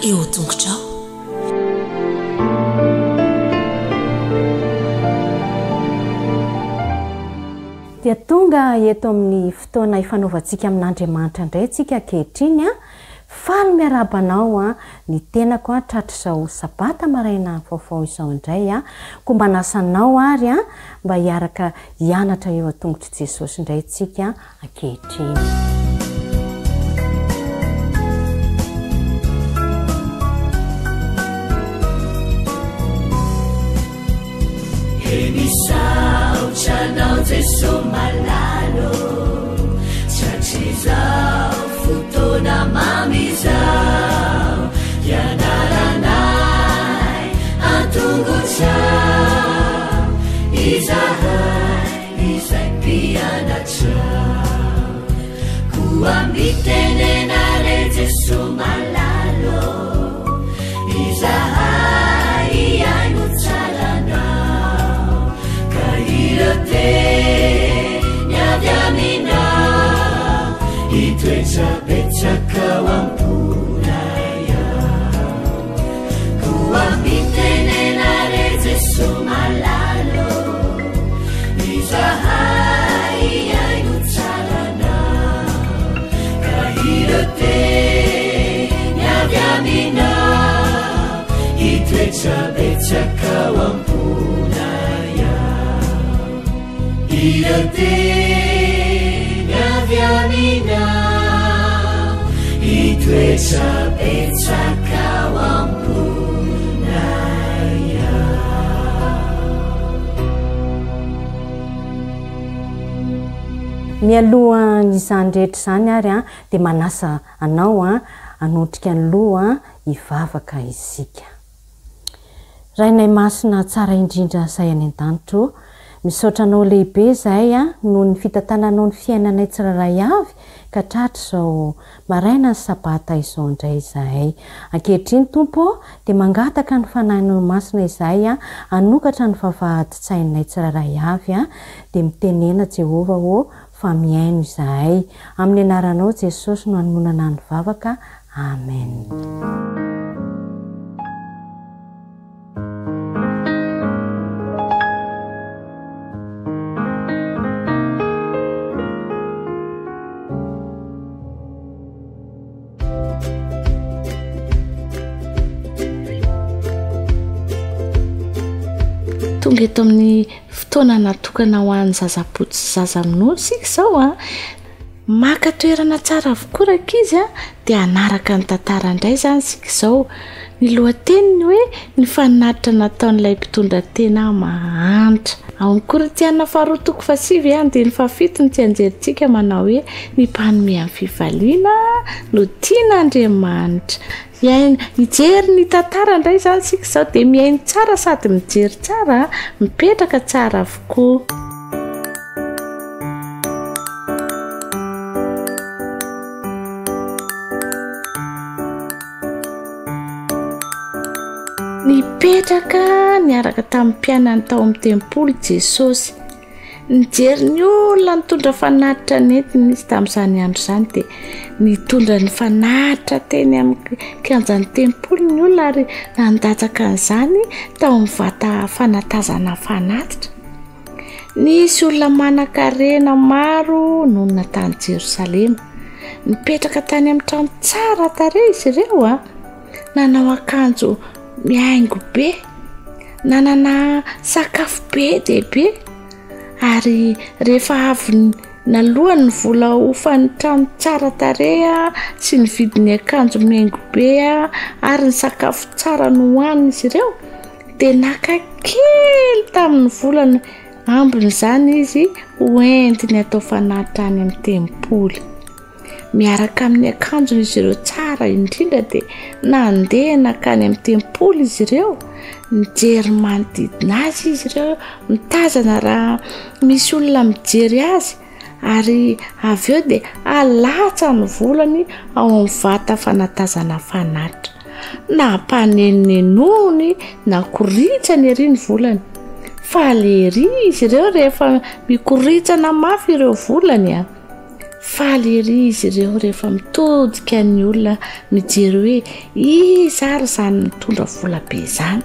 eo tongotrao. dia tonga eto amin'ny fotoana ifanaovantsika amin'Andriamanitra indray tsika kehitriny a faly miarabanao a ny tenako a tratr'izao sabata maraina vaovao izao indray a ko mba nasanao ary a mba hiaraka hianatra eo a-tongotry Jesosy indray tsika ankehitriny. Chanao Jesu malalo chachizao futona mamizao yanaranai atungu chao izai piana chao kuambitene nare Jesu malalo izai ainu chalana te nyadamina itwechapechaka wampunaya kuambitenenare Jesu malalo izahai ainuchalana kahirote nyadamina itwechapechaka wampunaya irate nyavyamina itwechapechaka wampunaya. mialoha n'izany rehetra izany ary a dia manasa anao a anotrika ny loha hivavaka isika. Rainay masina tsara indrindra izay any an-danitro, misaotranao lehibe izahay a noho ny fitantananao ny fiainanay tsiraray avy ka tratra izao maraina ny sabata izao indray izahay. Ankehitriny tompo dia mangataka ny fanahinao masina izahay a hanokatra ny vavahady-tsainay tsiraray avy a dia mitenena Jehova o fa miaino izahay. Amin'ny anaranao Jesosy no hamonana ny vavaka. Amen. Tonga eto amin'ny fotoana natokana ho an'ny zazapotsy sy zazaminolo sika izao a maka toerana tsara avokoa rakizy a dia anaraka ny tantara indray izany sika izao. Ny lohateniny hoe ny faninaritra nataon'ilay mpitondra tena mahantra. Ao amin'ny Korinthiana 2:7 dia ny fafito ny tsy anjerintsika manao hoe ny mpanome amin'ny fivaliana no tiana Andriamanitra. Hijery ny tantara indray izany sika izao dia miaino tsara sady mijery tsara, mipetraka tsara avokoa. Nipetraka niaraka tamin'ny mpianany tao amin'ny tempolo Jesosy. Nijery ny olona nitondra fanatitra nentiny izy tamin'izany andro izany dia nitondra ny fanatitra teny amin'ny kianjan'ny tempolo ny olona ary nandatsaka an'izany tao amin'ny vata fanatazana fanatitra. Nisy olona manan-karena maro nonina tany Jerosalema. Nipetraka tany amin'ny trano tsara tarehy izy ireo a. Nanao akanjo mihaingo be, nanana sakafo be dia be, ary rehefa avy nalohany ny vola hofany trano tsara tarehy sy ny vidiny akanjo mihaingo be ary ny sakafo tsara no hohaniny izy ireo dia naka kely tamin'ny volany ambiny izany izy hoentiny atao fanatitra any amin'ny tempolo. Miaraka amin'ny akanjony izy ireo tsara indrindra dia nandeha nakany amin'ny tempolo izy ireo. Mijery manodidina azy izy ireo, mitazana raha misy olona mijery azy ary avy eo dia alatsa ny volany ao amin'ny vata fanatazana fanatitra. Na mpanenonenony na koritsany ery ny volany. Fa lery izy ireo rehefa mikoritsana mafy ireo volany a. faly ery izy ireo rehefa mitodika ny olona mijery hoe izary zany mitondra vola be zany.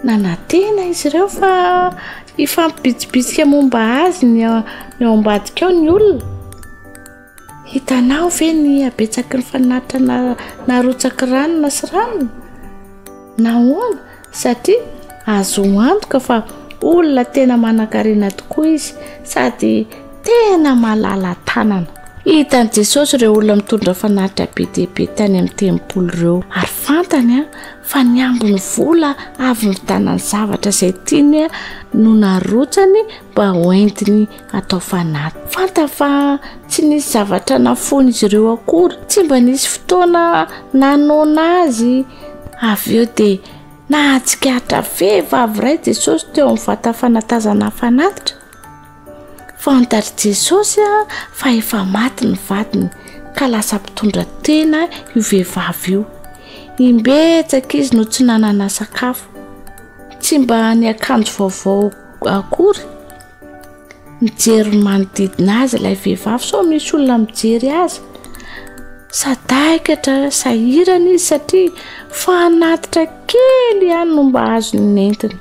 Nanantena izy ireo fa ifampibitsibitsika momba azy ny ao ambadika ao ny olona. Hitanao ve ny abetsaky ny fanatitra narotsaka ranona sy ranona? Nahoana? Satria azo antoka fa olona tena manan-karena tokoa izy sady tena malala tanana. Hitan'i Jesosy ireo olona mitondra fanatitra be dia be tany amin'ny tempolo ireo ary fantany fa ny ambony vola avy nitana ny zavatra izay tiany no narotsany mba hoentiny atao fanaty. Fanta fa tsy nisy zavatra nafony izy ireo akory, tsy mba nisy fotoana nanona azy. Avy eo dia nahatsikatra vehivavy iray Jesosy teo amin'ny vata fanatazana fanatitra. Fantary Jesosy fa efa maty ny vadiny ka lasa mpitondra tena io vehivavy io. Imbetsaka izy no tsy nanana sakafo, tsy mba ny akanjo vaovao akory. Mijery manodidina azy ilay vehivavy, sao misy olona mijery azy. Sadaikatra sahirana izy satria fanatitra kely ihany no mba azo ny entiny.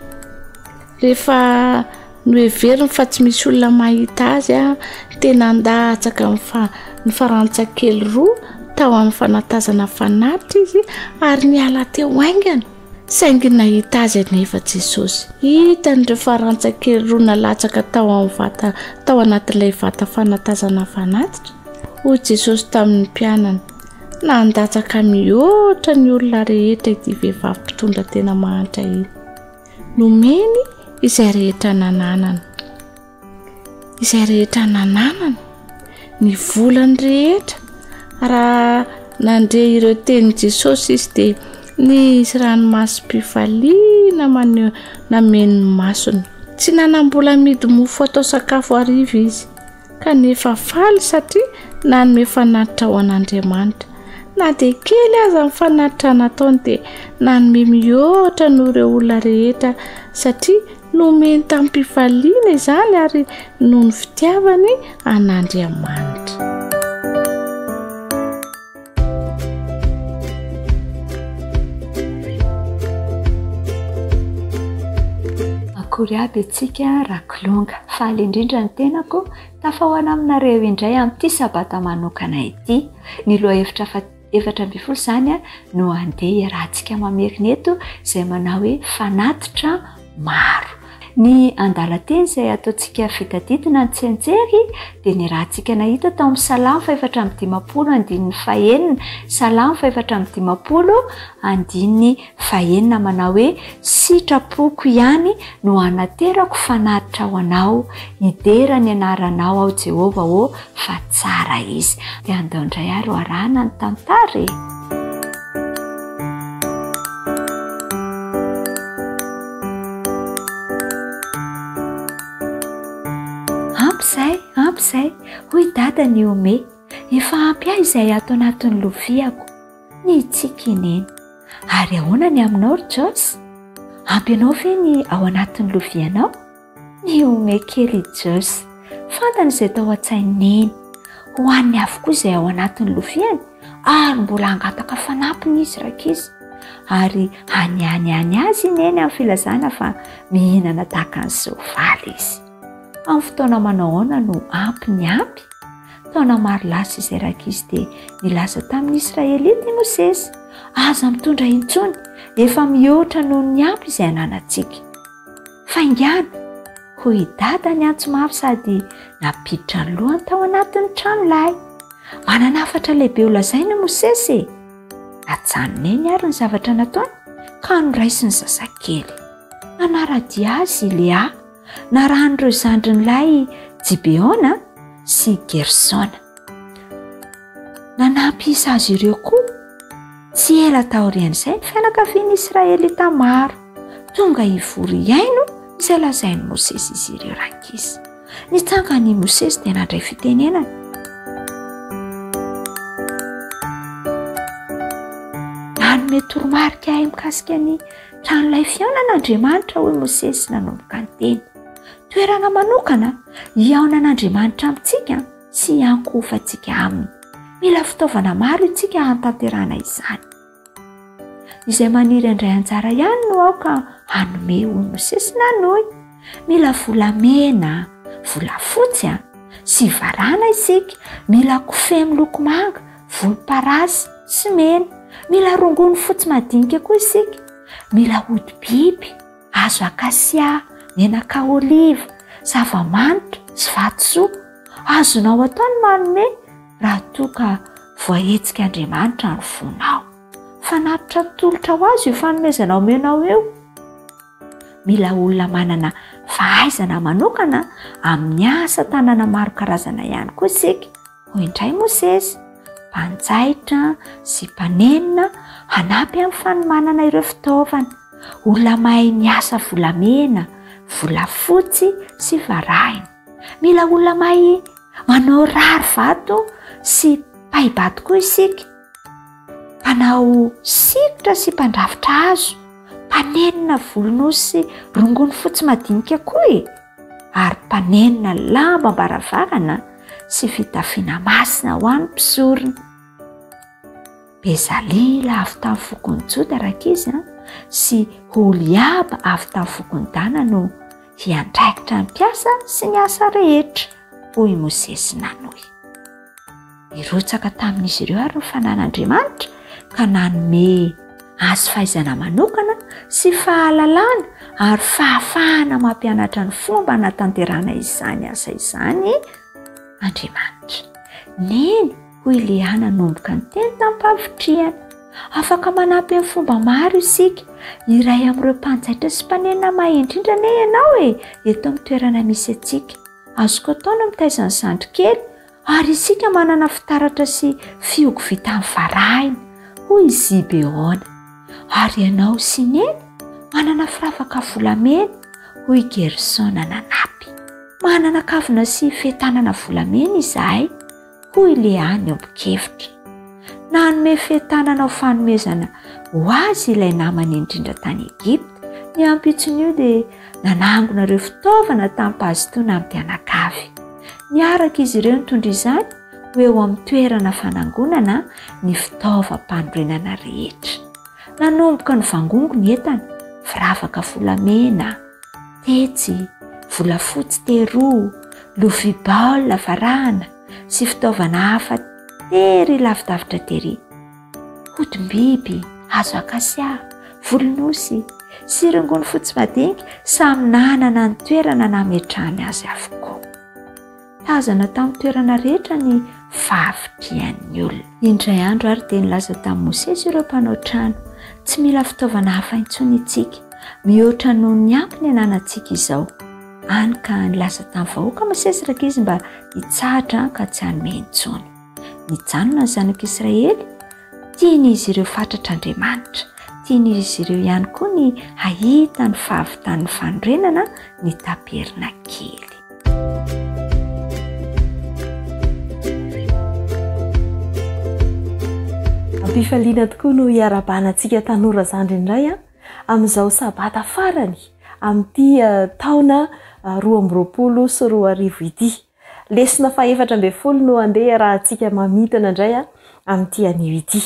Rehefa noheveriny fa tsy misy olona mahita azy tena ndatsaka ny farantsakely roa tao amin'ny fanatazana fanatitra izy ary niala teo aingana. Saingy nahita azy anefa Jesosy. Hitan'ireo farantsakely roa nalatsaka tao anatin'ilay vata fanatazana fanatitra. Hoy Jesosy tamin'ny mpianany, nandatsaka mihoatra ny olona rehetra ity vehivavy mpitondra tena mahantra iny. Nomeny izay rehetra nananana. Izay rehetra nananana ny volany rehetra. Raha nandre ireo teny Jesosy izy dia nisy ranomasim-pifaliana nameny ny masony. Tsy nanambola midy mofo atao sakafo hariva izy, kanefa faly satria nanome fanatitra ho an'Andriamanitra. Na dia kely aza ny fanatitra nataony dia nanome mihoatra noho ireo olona rehetra satria nomeny tamin'ny mpifaliana izany ary noho ny fitiavany an'Andriamanitra. Akory aby antsika rakolonga, faly indrindra ny tenako tafahoana aminareo indray amin'ity sabata manokana ity. Ny loha efatra amby folo izany no andeha iarahantsika mamerina eto izay manao hoe fanatitra maro. Ny andalan-teny izay ataontsika fitadidina ny tsenjery dia ny rahantsika nahita tao amin'ny Salamo 450 andininy fahenina, Salamo 450 andininy fahenina manao hoe sitrapoko ihany no anaterako fanatitra ho anao, idera ny anaranao ao Jehova ô fa tsara izy. Dia andao indray ary arahana ny tantara. Ampizay, hoy dada ny ome, efa ampy ahy izay ato anatin'ny loviako, ny tsikineny. Ary ahoana ny aminao Jos? Ampy anao ve ny ao anatin'ny lovianao? Ny ome kely Jos, fantany izay tao an-tsaineny, ho an'ny avokoa izay ao anatin'ny loviany, ary mbola hangataka fanampiny izy rakizy. Ary hany azy neny amin'ny filazana fa mihinana tahaka ny soavaly izy. Amin'ny fotoana manao ahoana no ampy ny ampy? Taona maro lasa izay rakizy dia nilaza tamin'ny Israelita i Mosesy, aza mitondra intsony, efa mihoatra noho ny ampy izay ananantsika. Faingana, hoy dada ny antso mafy sady napiditra ny lohany tao anatin'ny trano lahy. Mananafatra lehibe ho lazaina Mosesy. Atsanoneny ary ny zavatra nataony ka noraisiny zazakely. Nanaradia azy Lea, narahan'ireo zandriny lahy Jibeona sy Gersona. Nanampy isa azy ireo koa. Tsy ela taorian'izay ny fianakavian'ny Israelita maro tonga hivory iaino izay lazainy Mosesy izy ireo rakizy. Nitsangany Mosesy dia nandray fitenenana. Nanome toromarika ahy mikasika ny tranolay fiaonan'Andriamanitra hoy Mosesy nanomboka ny teny. Toerana manokana hiaonan'Andriamanitra amintsika sy ankofantsika aminy. Mila fitaovana maro itsika hantanterana izany. Izay maniry andray anjara ihany no aoka hanome hono sesy nanoy. Mila volamena, volafotsy sy varana isika. Mila kofehy miloko manga, volomparasy sy mena. Mila rongony fotsy madinika koa isika. Mila hody biby, hazo akasia, menaka oliva, zava-manitra sy vatosoa. Azonao atao ny manome raha toka voahetsika Andriamanitra ny fonao. Fanatitra tolotra ho azy io fanomezana omenao eo. Mila olona manana fahaizana manokana amin'ny asa tanana maro karazana ihany koa isika. Hoy indray Mosesy, mpanjaitra sy mpanenina hanampy amin'ny fanomanana ireo fitaovana. Olona mahay miasa volamena, volafotsy sy varahina. Mila olona mahay manao rary vato sy paibato koa isika. Mpanao sikotra sy mpandrafitra hazo, mpanenina volonosy sy rongony fotsy madinika koa ary mpanenina lamba ambaravakana sy fitafiana masina ho an'ny mpisorona. Bezalila avy tamin'ny fokony Joda rakizy sy Holiaba avy tamin'ny fokony Dana no hiandraikitra ny mpiasa sy ny asa rehetra, hoy Mosesy nanoy. Nirotsaka tamin'izy ireo ary ny fanan'Andriamanitra ka nanome azy fahaizana manokana sy fahalalana ary fahafahana mampianatra ny fomba natanterana izany asa izany Andriamanitra. Neny hoy Leana nomboka ny teny tampavitριana. Afaka manampy amin'ny fomba maro isika. Iray amin'ireo mpanjaitra sy mpanenina mahendrindra ne ianao eto amin'ny toerana misy atsika. Azoko atao no mitaiza ny zandrikely ary isika manana fitaratra sy fiogo vita amin'ny varahina, hoy Zibeona. Ary ianao sy neny manana firavaka volamena, hoy Gersona nanapy. Manana kavina sy fetanana volamena izahay, hoy Leana ombikevitra. Nanome fetanana ho fanomezana ho azy ilay namany indrindra tany Egipta. Ny ampitsony io dia nanangona ireo fitaovana tamin'ny mpahazotoana amin'ny mpianakavy. Niaraka izy ireo nitondra izany ho eo amin'ny toerana fanangonana ny fitaovam-panorenana rehetra. Nanomboka ny vangongo ny entana, firavaka volamena, tetsy, volafotsy teroa, lovia baolina varahana sy fitaovana hafa tery lavidavitra tery. Hodim-biby, hazo akasia, volonosy sy rongony fotsy madinika samy nanana ny toerana nametrahany azy avokoa. Tazana tamin'ny toerana rehetra ny fahavitrian'ny olona. Indray andro ary dia nilaza tamin'i Mosesy ireo mpanao trano, tsy mila fitaovana hafa intsony itsika, mihoatra noho ny ampy ny ananantsika izao. Any ka nilaza tamin'ny vahoaka Mosesy rakizy mba hitsahatra ka tsy hanome intsony. Nijanona ny zanak'Israely, tian'izy ireo fantatr'Andriamanitra, tian'izy ireo ihany koa ny hahita ny fahavitan'ny fanorenana ny taperina kely. Ampifaliana tokoa no hiara-banantsika tanora zandry indray amin'izao sabata farany amin'ity taona 2020 sy 2020 ity. Lesona faha-efatra ambin'ny folo no andeha raha antsika mamintana indray amin'ity anio ity.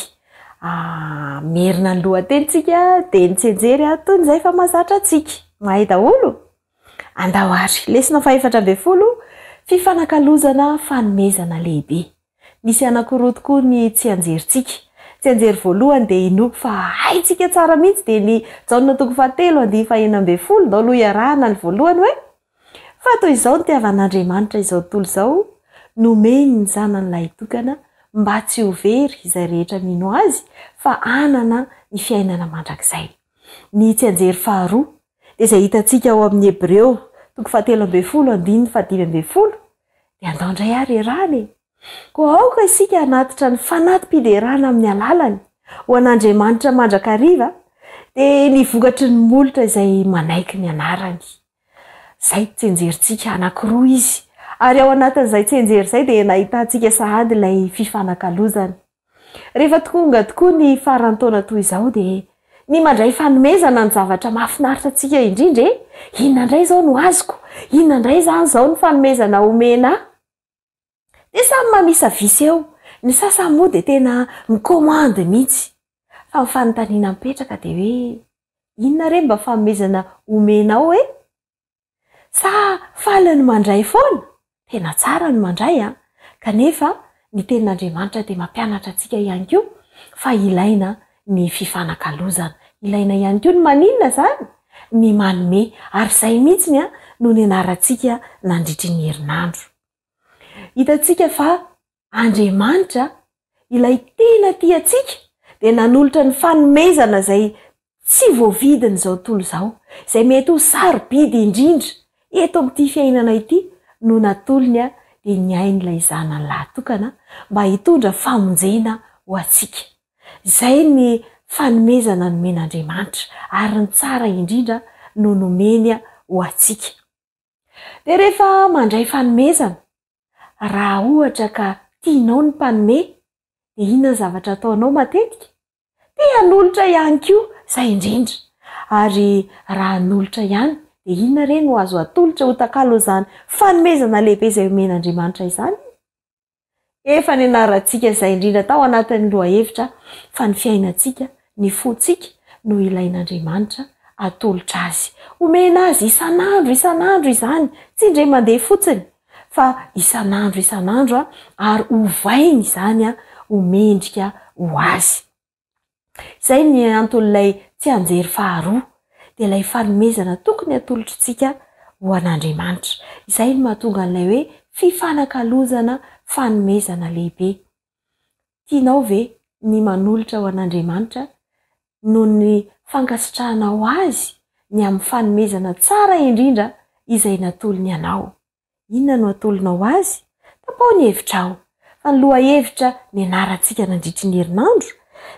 Merina ny lohatenitsika dia nitsenjery toy izay fa mahazatra antsika. Mahay daholo. Andao-ary. Lesona faha-efatra ambin'ny folo, fifanakalozana fanomezana lehibe. Nisy anankiroa tokoa ny tsy anjerintsika. Tsy anjery voalohany dia inoko fa haintsika tsara mihitsy dia ny jaona toko fahatelo andihy faha-enina ambin'ny folo ndao aloha iarahana ny voalohany hoe fa toy izao ny tiavan'Andriamanitra izao tontolo izao, nomeny ny zanan'ilay tokana mba tsy ho very izay rehetra mino azy fa anana ny fiainana mandrakizay. Ny tsy anjery faharoa dia izay hitantsika ao amin'ny Hebreo toko fahatelo ambin'ny folo andiny fahadimy ambin'ny folo dia andao indray ary iarahana. Koa aoka isika hanatitra ny fanatim-piderana amin'ny alalany ho an'Andriamanitra mandrakariva dia ny vokatry ny molotra izay manaiky ny anarany. Zay tsenjerintsika anankiroa izy. Ary ao anatin'izay tsenjery izay dia nahitantsika sahady ilay fifanakalozana. Rehefa tonga tokoa ny faran'ny taona toy izao dia ny mandray fanomezana ny zavatra mahafinaritra antsika indrindra. Inona indray izao no azoko? Inona indray izany izao ny fanomezana omena? de samy mamisa visy eo. Ny sasany moa de tena mikomandy mihitsy. Fa mifanontaniana mipetraka de hoe inona re mba fanomezana omenao sa falany mandray foana? Tena tsara ny mandray kanefa ny tenin'Andriamanitra de mampianatra antsika ihany koa fa ilaina ny fifanakalozana. Ilaina ihany koa ny maninona zany? Ny manome, ary izay mihitsy no ny anarantsika nandritry ny herinandro. Hitantsika fa Andriamanitra ilay tena tiantsika de nanolotra ny fanomezana izay tsy voavidiny zao tontolo zao, izay mety ho sarobidy indrindra eto amin'ity fiainana ity, no natolony de niain'ilay zanany lahatokana mba hitondra famonjena ho antsika. Izay ny fanomezana nomen'Andriamanitra, ary ny tsara indrindra no nomeny ho antsika. De rehefa mandray fanomezana, raha ohatra ka tianao ny mpanome, de inona zavatra ataonao matetika? Te hanolotra ihany koa izay indrindra. Ary raha hanolotra ihany, de inona re no azo atolotra ho takalo izany fanomezana lehibe izay omen'Andriamanitra izany? Efa ny anarantsika izay indrindra tao anatin'ny lohahevitra fa ny fiainantsika, ny fontsika no ilain'Andriamanitra atolotra azy. Omena azy isan'andro izany, tsy indray mandeha fotsiny, fa isan'andro ary ovainy izany omendrika ho azy. Izay ny antolon'ilay tsy anjery faharoa, de ilay fanomezana tokony atolotritsika ho an'Andriamanitra. Izay no mahatonga an'ilay hoe fifanakalozana fanomezana lehibe. Tianao ve ny manolotra ho an'Andriamanitra no ny fankasitrahanao azy ny amin'ny fanomezana tsara indrindra izay natolony anao? Inona no atolonao azy? Tapao ny hevitrao. Fa ny lohahevitra ny anarantsika nandritry ny herinandro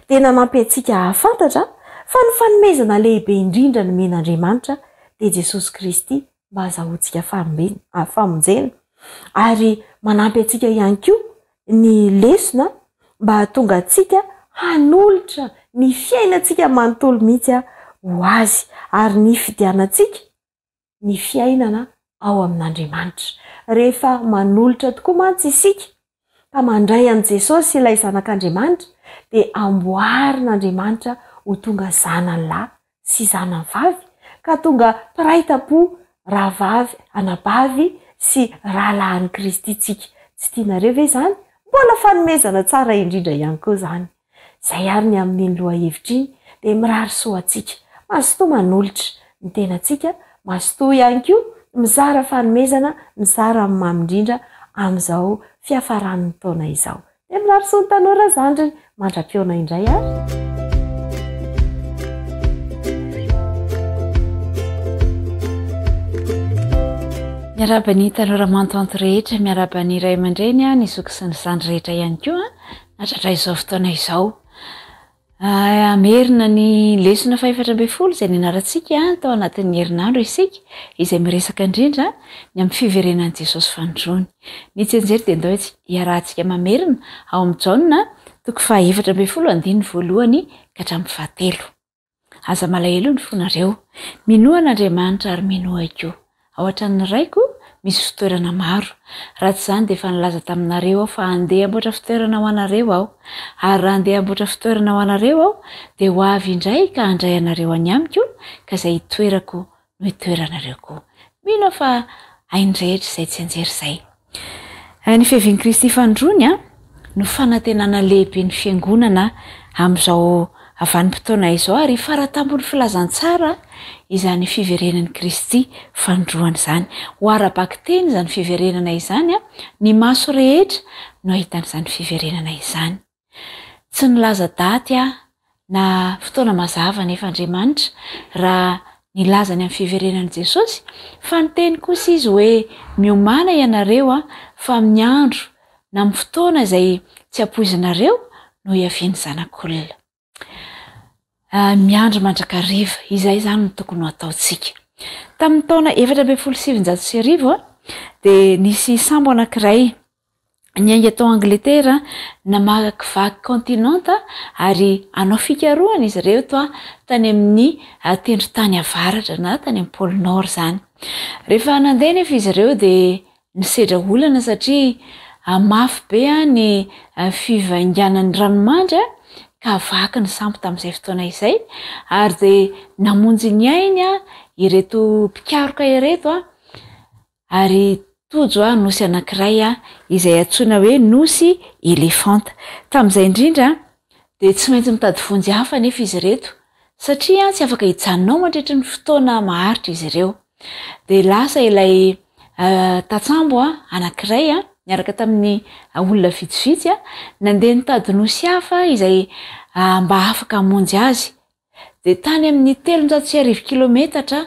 de nanampy antsika hahafantatra fa ny fanomezana lehibe indrindra nomen'Andriamanitra de Jesosy Kristy mba azahoantsika famonjena, ary manampy antsika ihany koa ny lesona mba hahatonga antsika hanolotra ny fiainantsika manontolo mihitsy ho azy, ary ny fidianantsika ny fiainana ao amin'Andriamanitra. Rehefa manolotra tokoa mantsy isika ka mandray an' Jesosy ilay zanak'Andriamanitra, de amboarin'Andriamanitra ho tonga zanany lahy sy zanany vavy, ka tonga piraita-po rahavavy, anabavy sy rahalahin'i Kristy tsika. Tsy tianareo ve zany? Mbola fanomezana tsara indrindra ihany koa zany. Zay ary ny amin'ny lohahevitra iny de mirary soa antsika, mazotoa manolotra ny tenantsika, mazotoa ihany koa mizara fanomezana, mizara mamindrindra amin'izao fiafaran'ny taona izao. De mirary soa ny tanora zandriny, mandra-piona indray ary. Miaraba ny tanora mantoanto rehetra, miaraba ny ray aman-dreny ny zoky sy ny zandry rehetra ihany koa natratra izao fotoana izao. Amerina ny lesona fa 7 izay ny anarantsika tao anatin'ny herinandro isika, izay miresaka indrindra ny amin'ny fiverenan'i Jesosy fandroany. Ny tsenjery de ndao iarahantsika mamerina ao amin'ny Jaona 7:7 ka hatramin'ny 7. Aza malahelo ny fonareo, minoa an'Andriamanitra ary minoa koa. Ao an-tranony raiko misy fitoerana maro. Raha tsy izany dia efa nilaza taminareo aho fa andeha hamboatra fitoerana ho anareo aho. Ary raha andeha hamboatra fitoerana ho anareo aho dia ho avy indray ka handray anareo any amiko ka izay hitoerako no hitoeranareo koa. Mino fa hain-drehetra izay tsy anjery izay. Ny fiavian'i Kristy fandroany no fanantenana lehibe ny fiangonana amin'izao avanim-potoana izao, ary faratambon'ny filazantsara izany fiverenan'i Kristy fandroany izany. Ho ara-baky teny izany fiverenana izany ny maso rehetra no ahitan'izany fiverenana izany. Tsy nilaza daty na fotoana mazava nefa Andriamanitra raha nilazany amin'ny fiverenan'i Jesosy, fa ny teny kosa izy hoe miomana ianareo fa amin'ny andro na amin'ny fotoana izay tsy ampoizinareo no hiavian'ny zanak'olona. Miandro mandrakariva, izay zany no tokony ho ataontsika. Tamin'ny taona 1770 dia nisy sambo anankiray niainga tao Angletera namakivaky kontinanta ary anao fikaroana izy ireo tany amin'ny tendron-tany avaratra na tany amin'ny pôly nord zany. Rehefa nandeha nefa izy ireo dia nisedra olana satria mafy be ny fivainganan'ny ranomandry ka vaky ny sampo tamin'izay fotoana izay ary de namonjy ny ainy ireto mpikaroka ireto ary tojo nosy anankiray izay antsoina hoe nosy elefanta. Tamin'izay indrindra de tsy maintsy mitady vonjy hafa nefa izy ireto satria tsy afaka hijanonao mandritra ny fotoana maharitra izy ireo. De lasa ilay tatsambo anankiray miaraka tamin'ny olona vitsivitsy nandeha nitady nosy hafa izay mba afaka hamonjy azy. De tany amin'ny 300 kilometatra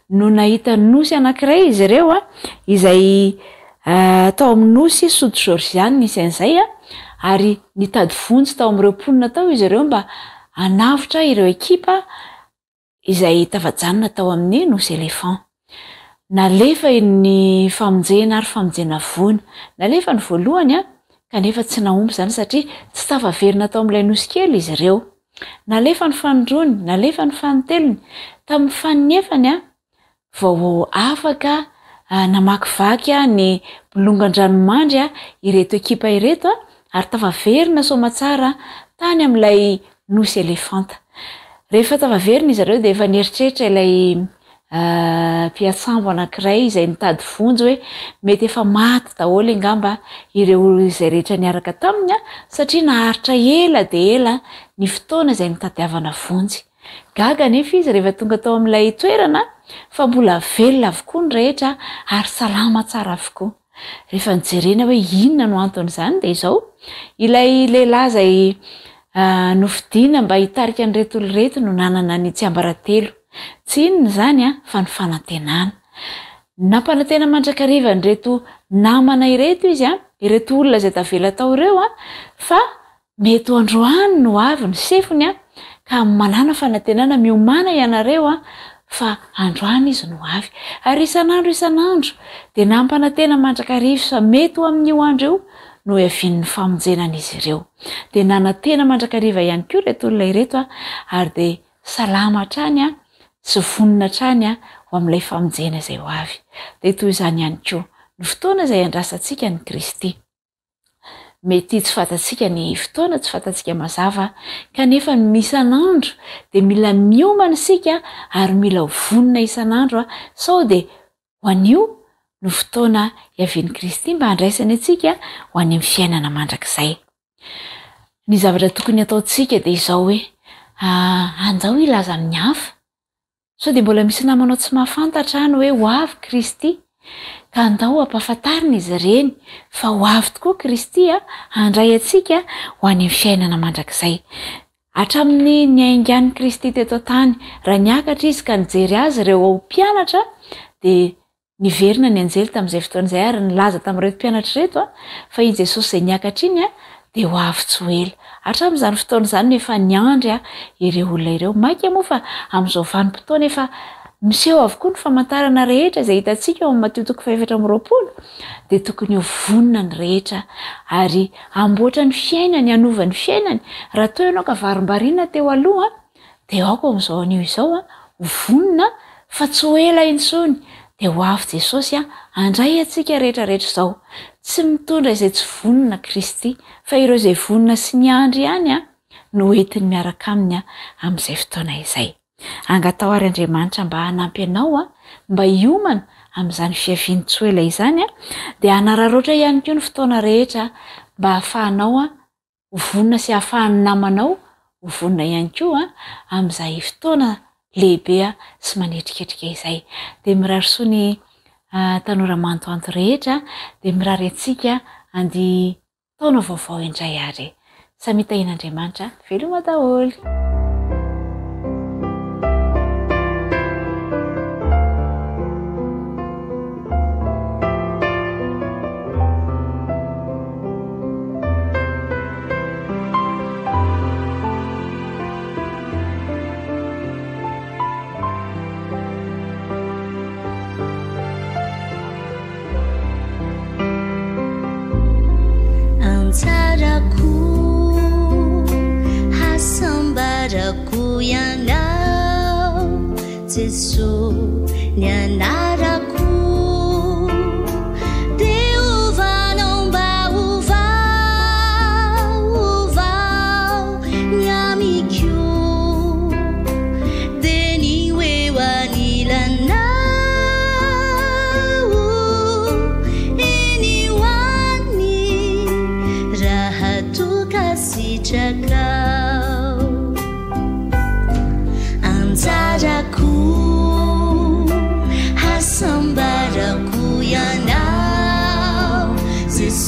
no nahita nosy anankiray izy ireo izay tao amin'ny nosy Sud Georgiane nisy an'izay ary nitady vonjy tao amin'ireo mponina tao izy ireo mba hanavotra ireo ekipa izay tavajanona tao amin'ny nosy elefant. Nalefa ny famonjena ary famonjena voany. Nalefa ny voalohany kanefa tsy nahomby zany satria tsy tafaverina tao amin'ilay nosy kely izy ireo. Nalefa ny fanondrony, nalefa ny fanotelony. Tamin'ny fanefany vao afaka namakivaky ny bolongan-dranomandry ireto ekipa ireto ary tafaverina somatsara tany amin'ilay nosy elefanta. Rehefa tafaverina izy ireo de efa nieritreritra ilay mpiatsambo anankiray izay nitady vonjy hoe mety efa maty daholo angamba ireo izay rehetra niaraka taminy satria naharitra ela de ela ny fotoana izay nitadiavana vonjy. Gaga nefa izy rehefa tonga tao amin'ilay toerana fa mbola velona avokoa ny rehetra ary salama tsara avokoa. Rehefa nijerena hoe inona no anton'izany de izao ilay lehilahy izay nofidiana mba hitarika an'ireto olon'ireto no nanana ny tsiambaratelo. Tsy inona zany fa ny fanantenana. Nampanantena mandrakariva an'ireto namana ireto izy ireto olona izay tavela tao ireo fa mety androany no avy ny sefony ka manana fanantenana miomana ianareo fa androany izy no avy. Ary isan'andro de nampanantena mandrakariva sa mety ho amin'io andro io no iavin'ny famonjenan'izy ireo. De nanantena mandrakariva ihany koa ireto olona ireto ary de salama hatrany sy vonina hatrany ho amin'ilay famonjena izay ho avy. De toy izany ihany koa ny fotoana izay andrasantsika ny Kristy. Mety tsy fantatsika ny fotoana, tsy fantatsika mazava kanefa isan'andro de mila miomana isika ary mila vonina isan'andro sao de ho an'io no fotoana iavin'ny Kristy mba handraisany antsika ho any amin'ny fiainana mandrakizay. Ny zavatra tokony ataontsika de izao hoe andao ilaza amin'ny hafa. So de mbola misy namanao tsy mahafantatra hoe ho avy Kristy ka andao ampahafantarina izy ireny fa ho avy tokoa Kristy handray antsika ho any amin'ny fiainana mandrakizay. Hatramin'ny niaingan'ny Kristy teto tany raha niakatra izy ka nijery azy ireo mpianatra de niverina ny anjely tamin'izay fotoana izay ary nilaza tamin'ireto mpianatra reto fa i Jesosy izay niakatra iny de ho avy tsy ho ela. Hatramin'izany fotoana izany nefa niandry ireo olona ireo. Maika moa fa amin'izao vanim-potoana efa miseho avokoa ny famantarana rehetra izay hitantsika ao amin'ny Matteo 4:20 de tokony ho vonina ny rehetra ary amboatra ny fiainany, anova ny fiainany. Raha toa ianao ka varimbariana teo aloha de aoko amin'izao anio izao ho vonina fa tsy ho ela intsony de ho avy Jesosy handray antsika rehetrarehetra izao. Tsy mitondra izay tsy vonina Kristy fa ireo izay vonina sy niandry ihany no entiny miaraka aminy amin'izay fotoana izay. Angatao Andriamanitra mba hanampy anao mba hiomana amin'izany fiaviany tsy ho ela izany de hanararoatra ihany koa ny fotoana rehetra mba hahafahanao ho vonina sy hahafahan'ny namanao ho vonina ihany koa amin'izay fotoana lehibe sy manetriketrika izay. De mirary soa ny tanora mantoanto rehetra de mirary antsika andy taona vaovao indray ary. Samitahin'Andriamanitra veloma daholo. Hasambaraku yanao Jesu nianaraku Deova não baú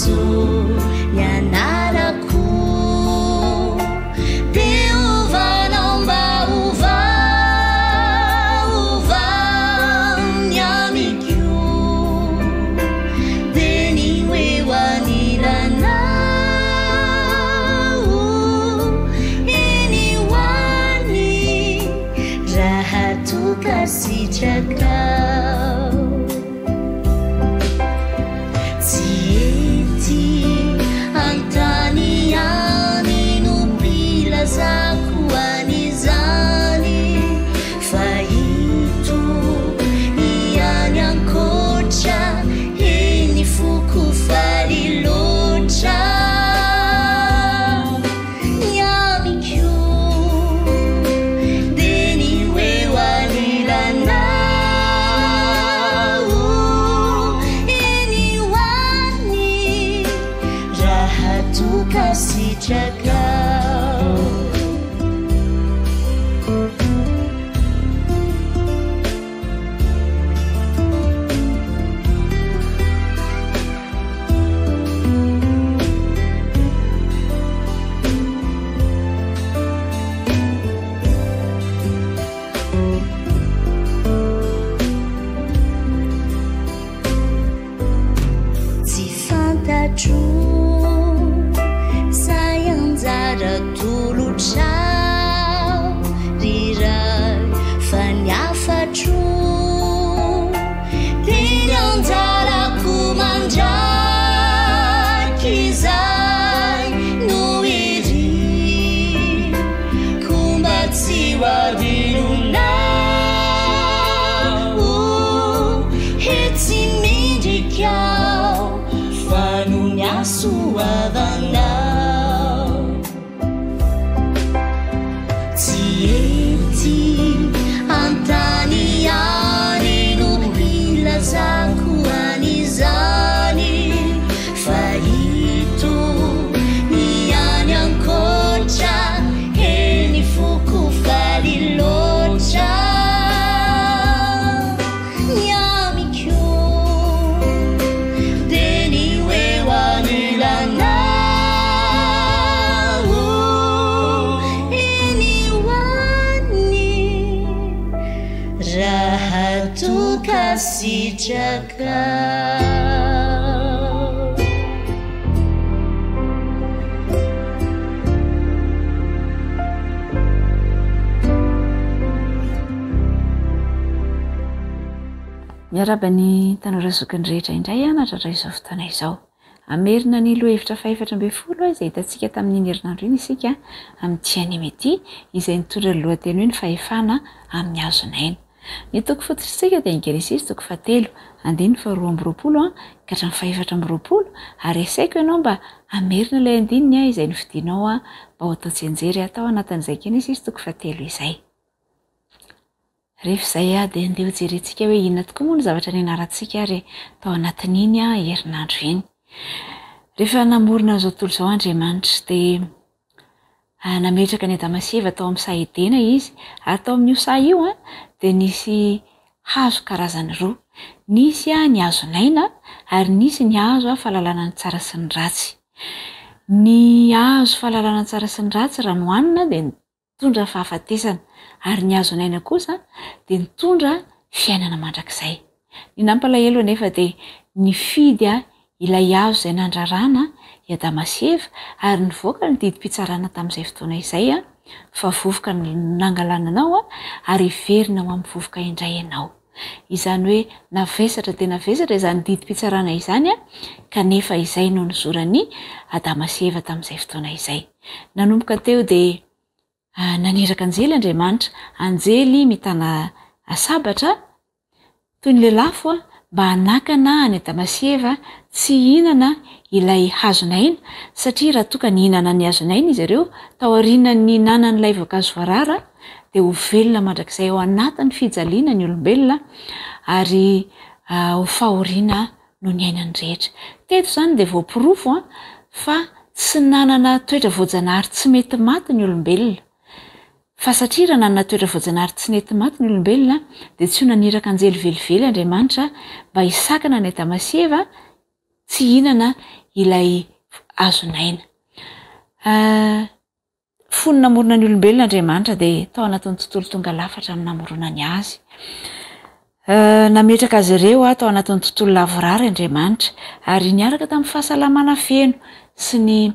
so nianarako de ovanao mba ova nyamiko de ny hoe hoaniranao eny hoany raha toka sitrakao tsy ety antany any no pilazako an'izany fa ito iany ankoatra eny foko faly loatra nyamiko de ny hoe hoaniranao eny hoany raha toka sitrakao tsy fantatro say anjara tolotrao riray fa niafatro teny anjarako mandraky izay no ery komba tsy hoadinonao hetsy mindrikao fa no niasoavanao tsy ety antany any no pilazako an'izany fa ito iany ankoatra eny foko faly loatra nyamiko de ny hoe hoaniranao eny hoany raha toka sitrakao miaraba ny tanora zokiny rehetra indray anatratra izao fotoana izao amerina ny loha hevitra faefatra amby folo izay hitantsika tamin'iny herinandro iny isika amin'ny tianimy ity izay nitondra ny lohateny hoe ny fahefana amin'ny hazonaina ny toko fototritsika dia ny Genesis toko 7 andiny 2:20 ka hatramin'ny 4:20 ary esaiko ianao mba amerina ilay andininy izay novidinao mba ho atao tsenjery atao anatin'izay Genesis toko 7 izay. Rehefa izay dia andeha hojerentsika hoe inona tokoa moa ny zavatra nianarantsika ary tao anatin'iny herinandro iny. Rehefa namorona an'izao tontolo izao Andriamanitra dia nametraka ny Adama sy Eva tao amin'ny saha edena izy ary tao amin'io saha io dia nisy hazo karazany roa. Nisy ny hazonaina ary nisy ny hazo fahalalana ny tsara sy ny ratsy. Ny hazo fahalalana ny tsara sy ny ratsy raha nohanina dia mitondra fahafatesana ary ny hazonaina kosa dia mitondra fiainana mandrakizay. Ny nampalahelo anefa dia nifidy ilay hazo izay nandrarana i Adama sy Eva ary nivoaka ny didim-pitsarana tamin'izay fotoana izay fa vovoka nangalananao ary iverina ho amin'ny vovoka indray ianao. Izany hoe navesatra tena vesatra izany didim-pitsarana izany kanefa izay no nizorany Adama sy Eva tamin'izay fotoana izay. Nanomboka teo dia naniraka anjely Andriamanitra, anjely mitana sabatra toy ny lelafo mba hanakana any Adama sy Eva tsy hihinana ilay hazonaina satria raha toka nihinana ny hazonaina izy ireo tao aorianany nanan'ilay voankazo voarara dia ho velona mandrakizay ao anatin'ny fijaliana ny olombelona ary ho fahoriana no ny ainany rehetra. Teto izany dia voapirofo fa tsy nanana toetra voajanahary tsy mety maty ny olombelona. Fa satria raha nanana toetra voajanahary tsy mety maty ny olombelona dia tsy ho naniraka anjely velively Andriamanitra mba hisakana ny Adama sy Eva tsy hinana ilay azonaina. Fony namorona ny olombelona Andriamanitra dia tao anatin'ny tontolo tonga lafatra amin'ny namoronany azy. Nametraka azy ireo tao anatin'ny tontolo lavorary Andriamanitra ary niaraka tamin'ny fahasalamana feno sy ny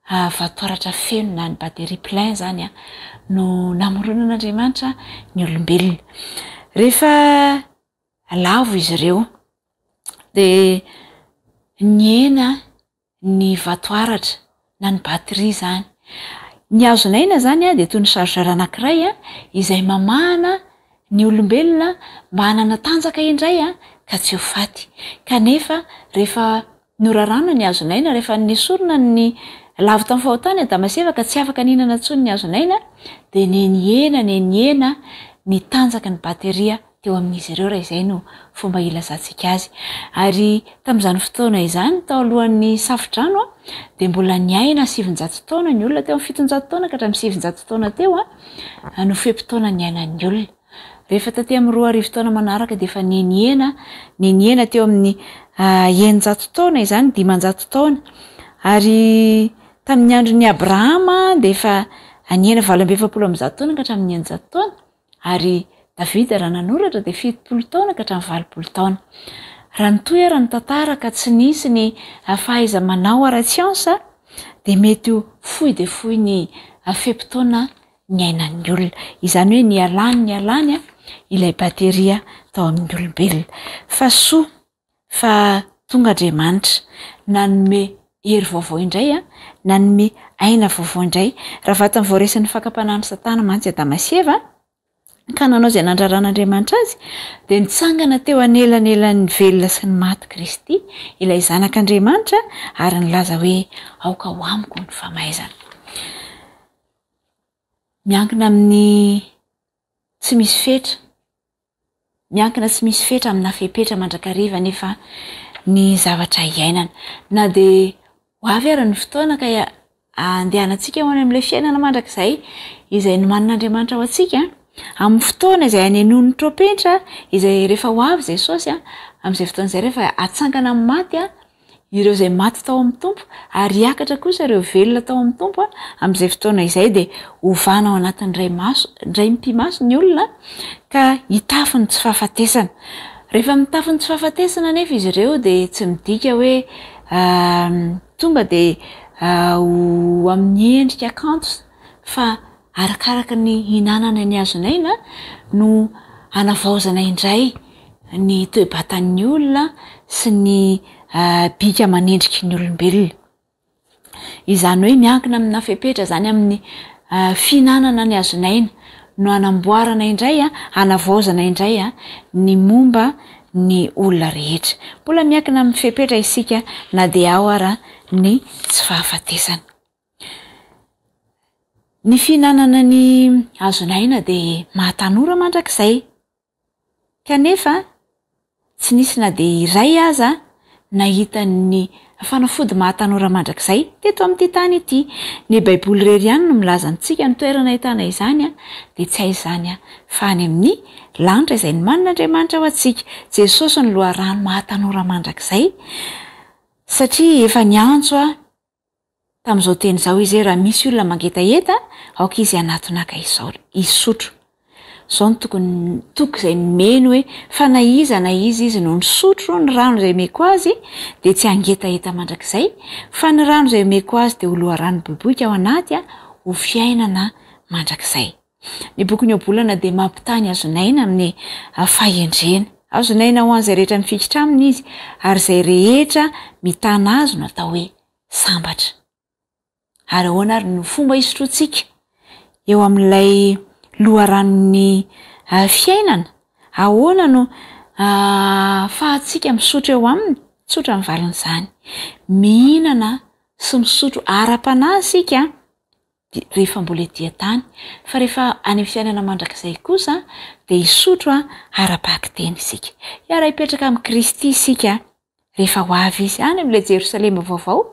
vatoaratra feno na ny batterie plein zany no namoronan'Andriamanitra ny olombelona. Rehefa lavo izy ireo dia niena ny vatoaratra na ny batterie zany. Ny azonaina zany dia toy ny chargeur anankiray izay mamahana ny olombelona mba hanana tanjaka indray ka tsy ho faty. Kanefa rehefa norarana ny azonaina, rehefa nesorina ny lavo tamin'ny fahotany Adama sy Eva ka tsy afaka ninana intsony ny azonaina dia niena ny tanjaka ny batterie teo amin'izy ireo raha izay no fomba ilazantsika azy. Ary tamin'izany fotoana izany tao alohan'ny safidrano dia mbola niaina 700 taona ny olona, teo amin'ny 700 taona ka hatramin'ny 700 taona teo no fepitaona ny ainan'ny olona. Rehefa taty amin'ny 2 taona manaraka dia efa niena teo amin'ny 900 taona izany, 500 taona. Ary tamin'ny andron'ny Abrahama dia efa niena 870 taona ka hatramin'ny 900 taona. Ary Davida raha nanoratra dia 70 taona ka hatramin'ny 80 taona. Raha nitoy ary ny tantara ka tsy nisy ny fahaiza manao ara-tsiansa dia mety ho fohy dia fohy ny fepitaona ny ainan'ny olona. Izany hoe nialany ilay batterie tao amin'ny olombelona. Fa soa fa tonga Andriamanitra nanome hery vaovao indray nanome aina vaovao indray raha vatany voaresin'ny fakapanahany Satana mantsy Adama sy Eva ka nanao izay nandraran'Andriamanitra azy dia nitsangana teo anelanelan'ny velona sy ny maty Kristy ilay zanak'Andriamanitra ary nilaza hoe aoka ho amiko ny famaizana. Miankina amin'ny tsy misy fetra amina fepetra mandrakariva nefa ny zavatra iainana. Na dia ho avy ary ny fotoana ka andehanantsika ho any amin'ilay fiainana mandrakizay izay nomanin'Andriamanitra ho antsika amin'ny fotoana izay anenon'ny tropetra izay rehefa ho avy Jesosy amin'izay fotoana izay rehefa atsangana amin'ny maty ireo izay maty tao amin'ny tompo ary hiakatra kosa ireo velona tao amin'ny tompo amin'izay fotoana izay dia hovana ao anatin'ny ndray mpimaso ny olona ka hitafy ny tsy fahafatesana. Rehefa mitafy ny tsy fahafatesana nefa izy ireo dia tsy midika hoe tonga dia ho amin'ny endrika kanto fa arakaraka ny hinanana ny azonaina no hanavaozana indray ny toe-batan'ny olona sy ny bika manendriky ny olombelona. Izany hoe miankina amina fepetra zany amin'ny fihinanana ny azonaina no hanamboarana indray hanavaozana indray ny momba ny olona rehetra. Mbola miankina amin'ny fepetra isika na dia ao ara ny tsy fahafatesana. Ny fihinanana ny azonaina dia mahatanora mandrakizay. Kanefa tsy nisy na dia iray aza nahita ny fanafody mahatanora mandrakizay teto amin'ity tany ity. Ny baiboly irery ihany no milaza antsika ny toerana ahitana izany dia tsy aizany fa any amin'ny lanitra izay nomanin'Andriamanitra ho antsika. Jesosy ny loharano mahatanora mandrakizay satria efa niantso tamin'izao teny izao izy raha misy olona mangetaeta aoka izy anatonaka isotro. Izao ny toko izay nomeny hoe fa na iza izy no nisotro ny rano izay meko azy dia tsy angetaeta mandrakizay fa ny rano izay meko azy dia ho loharano boboika ao anaty ho fiainana mandrakizay. Ny boky Obolana dia mampitany azonaina amin'ny fahendrena. Azonaina ho an'izay rehetra mifikitra aminy izy ary izay rehetra mitana azy no atao hoe sambatra. Ary ahoana ary ny fomba hisotrotsika eo amin'ilay loharanon'ny fiainana, ahoana no fahatsika misotro eo aminy? Tsotra ny valin'izany. Mihinana sy misotro ara-panahy isika rehefa mbola ety an-tany, fa rehefa any amin'ny fiainana mandrakizay kosa dia hisotro ara-pahan-teny isika. Raha hipetraka amin'ny Kristy isika rehefa ho avy izy any amin'ilay Jerosalema vaovao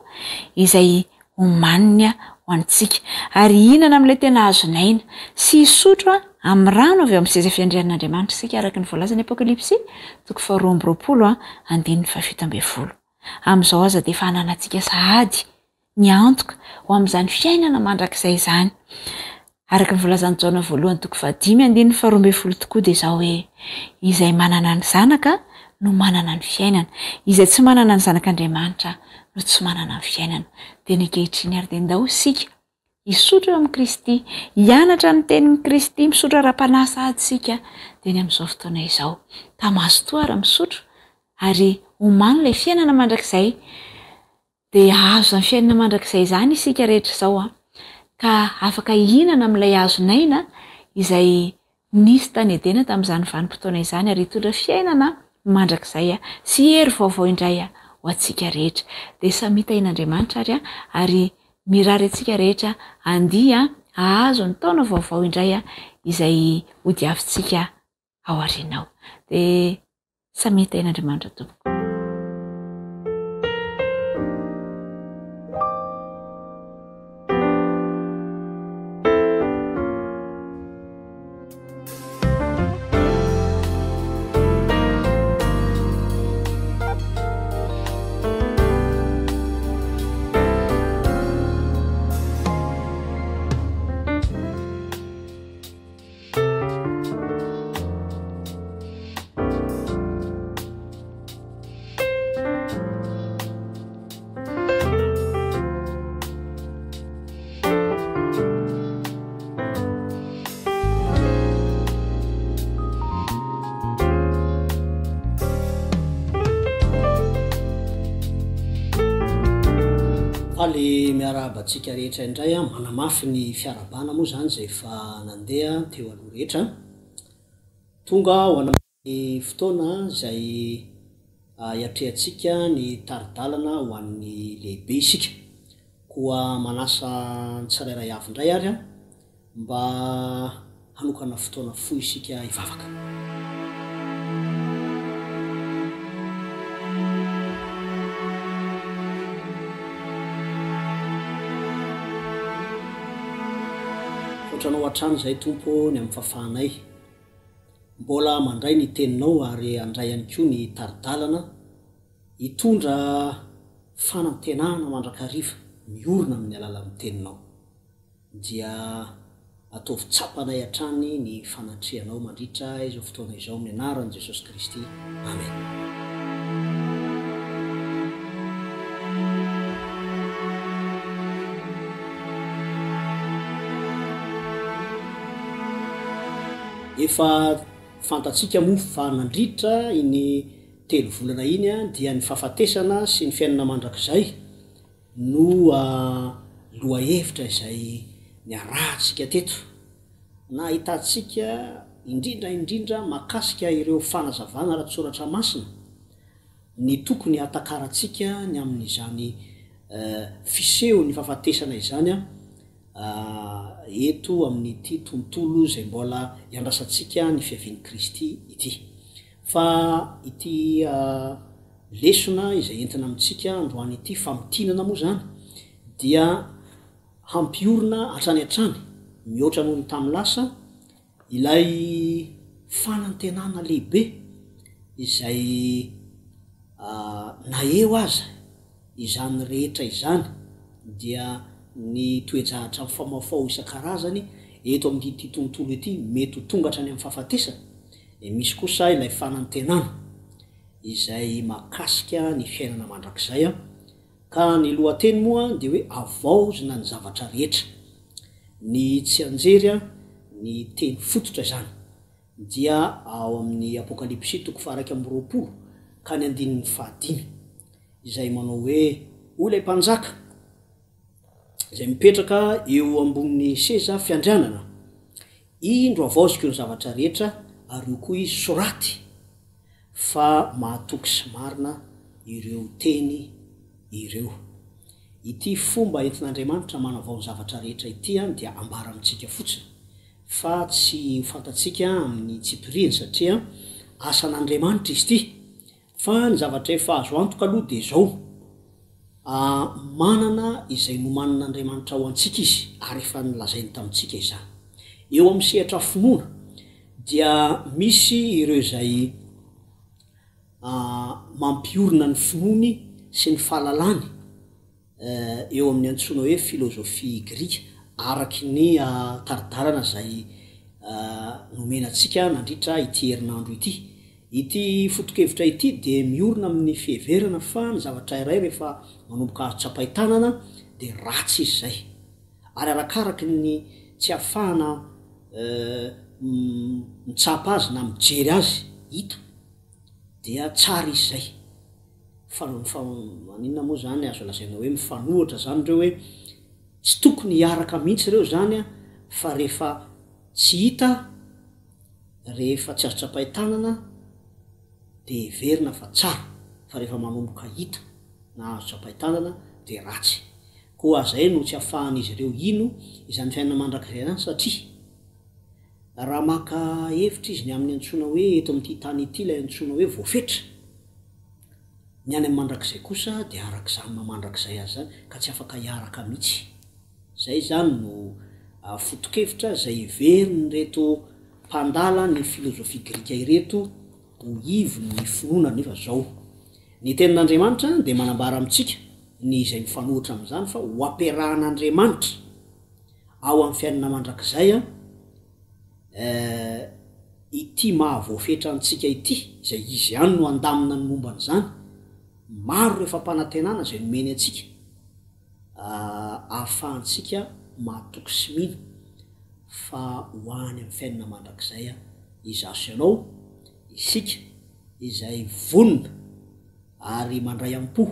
izay omaniny ho antsika ary hinana amin'ilay tena azonaina sy hisotro amin'ny rano avy amin'ny seza fiandrian'Andriamanitra isika araka ny voalazan'ny Apokalipsy 2:20-7. amin'izao aza dia efa hananantsika sahady ny antoka ho amin'izany fiainana mandrakizay izany. Araka ny volazan'ny Jaona voalohany toko 5:12 tokoa dia izao hoe izay manana ny zanaka no manana ny fiainana, izay tsy manana ny zanak'Andriamanitra no tsy manana ny fiainana. Dia ny ankehitriny ary dia ndao isika hisotra amin'ny Kristy, hianatra ny tenin'ny Kristy, misotra ra-panasa sika dia ny amin'izao fotoana izao tamaso toa ary misotro ary homano ilay fiainana mandrakizay dia azo ny fiainana mandrakizay izany isika rehetra izao ka afaka hihinana amin'ilay hazonaina izay nisy tany Edena tamin'izany vanim-potoana izany ary hitondra fiainana mandrakizay sy hery vaovao indray ho antsika rehetra. Dia samy tain'Andriamanitra ary mirary antsika rehetra andia ahazo ny taona vaovao indray izay hodiavintsika ao aorianao. Dia samy tain'Andriamanitra tompoko. Le miarabantsika rehetra indray manamafy ny fiarabana moa zany zay efa nandeha teo aloha rehetra tonga ho an'ny fotoana zay iatrehantsika ny taridalana ho an'ny lehibe isika koa manasa ny tsirairay avy indray ary mba hanokana fotoana fohy isika hivavaka. Ohatranao hatrany zay tompo ny amin'ny fahafahanay mbola mandray ny teninao ary andray ihany koa ny taridalana hitondra fanantenana mandrakariva miorina amin'ny alalan'ny teninao dia ataovy tsapanay hatrany ny fanatrehanao mandritra izao fotoana izao amin'ny anaran'i Jesosy Kristy. Amen. Efa fantatsika moa fa nandritra iny telo volana iny dia ny fahafatesana sy ny fiainana mandrakizay no loha hevitra izay niarahantsika teto na hitantsika indrindra makasika ireo fanazavana ara-tsoratra masina ny tokony hatakarantsika ny amin'izany fiseho ny fahafatesana izany eto amin'ity tontolo zay mbola iandrasantsika ny fiavian'i Kristy ity. Fa ity lesona izay entina amintsika androany ity famitinana moa zany dia hampiorina hatrany hatrany mihoatra noho ny tamin'ny lasa ilay fanantenana lehibe izay na eo aza izany rehetra izany dia ny toejahatra amin'ny famafao isan-karazany eto amin'ity tontolo ity mety ho tongatra any amin'ny fahafatesana. Misy kosa ilay fanantenana izay makasika ny fiainana mandrakizay ka ny lohateny moa dia hoe avaozina ny zavatra rehetra ny tsy anjery ny teny fototra zany dia ao amin'ny Apokalipsy 1:20 ka ny 9:5 izay manao hoe olay mpanjaka izay mipetraka eo ambony seza fiandrianana indro avaoziko ny zavatra rehetra ary io koa izy soraty fa mahatoky sy marina ireo teny ireo. Ity fomba entin'Andriamanitra manavao ny zavatra rehetra ity dia ambara amintsika fotsiny fa tsy fantatsika amin'ny tsipiriany satria asan'Andriamanitra izy ity fa ny zavatra efa azo antoka aloha dia zao manana izay no manan'Andriamanitra ho antsika izy ary efa nilazainy tamintsika izany. Eo amin'ny sehatra finoana dia misy ireo izay mampiorina ny finoany sy ny fahalalany eo amin'ny antsoina hoe filozofia grika araky ny taridalana zay nomenatsika nandritra ity herinandro ity fotokevitra ity de miorina amin'ny fiheverana fa ny zavatra iray rehefa manomboka tsapaitanana de ratsy izy zay ary arakaraky ny tsy afahana mitsapa azy na mijery azy hita dia tsara izy zay maninona moa zany azo lazaina hoe mifanohatra zany reo hoe tsy tokony hiaraka mihitsy reo zany fa rehefa tsy hita rehefa tsy azo tsapaitanana de verina fa tsara fa rehefa manomboka hita na azo tsapaitanana de ratsy koa zay no tsy afahan'izy ireo ino izany fiainana mandrakizay zany satria raha maka hevitra izy ny amin'ny antsoina hoe eto amin'ity tany ity lay antsoina hoe voafetra ny any amin'ny mandrakizay kosa de arak'izany mamandrakizay azy zany ka tsy afaka hiaraka mihitsy zay zany no fotokevitra zay iveriny reto mpandala ny filozofia grika ireto ho ivo ny finoana nefa zao ny tenin'Andriamanitra de manambara amitsika ny izay mifanohitra am'izany fa ho ampiarahan'Andriamanitra ao amin'ny fiainana mandrakizay ity mahavoafetra antsika ity zay izy ihany no andamina ny mombany zany maro rehefa mpanantenana zay nomeny atsika ahafahantsika mahatoky sy mino fa hoany amin'ny fiainana mandrakizay izaso ianao isika izay vonona ary mandray am-po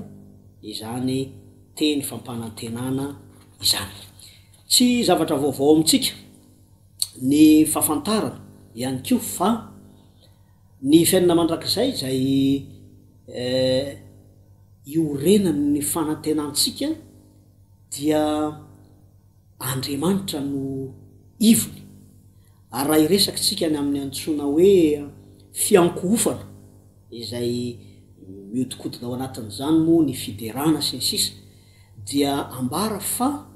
izany teny fampanantenana izany tsy zavatra vaovao amitsika ny fahafantarana ihany ko fa ny fiainana mandrakizay zay iorenany ny fanantenantsika dia Andriamanitra no ivony ary raha iresaky tsika ny amin'ny antsoina hoe fiankohofana izay mihodikotina ao anatin'izany moa ny fiderana sy ny sisa dia ambara fa